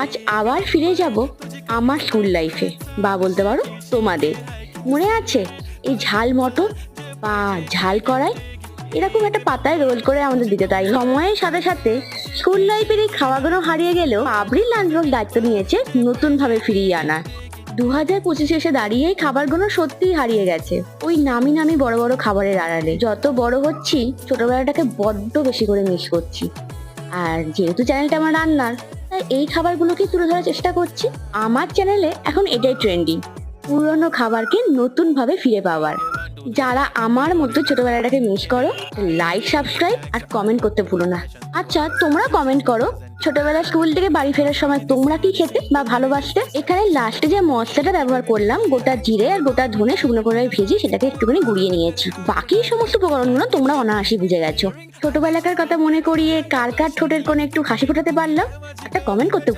আজ আবার ফিরে যাব আমার স্কুল লাইফে, বা বলতে পারো তোমাদের। মনে আছে এই ঝাল মটর বা ঝাল কড়াই, এরকম একটা পাতায় রোল করে আমাদের দিতে, তাই না? সময়ের সাথে সাথে স্কুল লাইফের এই খাওয়াগুলো হারিয়ে গেলেও পাবলিক লাঞ্চ বক্স দায়িত্ব নিয়েছে নতুন ভাবে ফিরিয়ে আনার। 2025 এসে দাঁড়িয়ে এই খাবারগুলো সত্যিই হারিয়ে গেছে ওই নামি নামি বড় বড় খাবারের আড়ালে। যত বড় হচ্ছি ছোটবেলাটাকে বড্ড বেশি করে মিস করছি। আর যেহেতু চ্যানেলটা আমার রান্নার, তাই এই খাবারগুলোকে তুলে ধরার চেষ্টা করছি। আমার চ্যানেলে এখন এটাই ট্রেন্ডিং, পুরনো খাবারকে নতুন ভাবে ফিরে পাওয়ার। যারা আমার মতো ছোটবেলাটাকে মিস করো, লাইক, সাবস্ক্রাইব আর কমেন্ট করতে ভুলো না। আচ্ছা, তোমরা কমেন্ট করো, ছোটবেলা স্কুল থেকে বাড়ি ফেরার সময় তোমরা কি খেতে বা ভালোবাসতে? এখানে লাস্টে যে মশলাটা ব্যবহার করলাম, গোটা জিরে আর গোটা ধনে শুকনো করে ভেজে সেটাকে একটুখানি গুঁড়িয়ে নিয়েছি। বাকি সমস্ত উপকরণগুলো তোমরা অনায়াসই বুঝে গেছো। ছোটবেলাকার কথা মনে করিয়ে কার কার ঠোঁটের কোণে একটু হাসি ফোটাতে পারলাম, একটা কমেন্ট করতে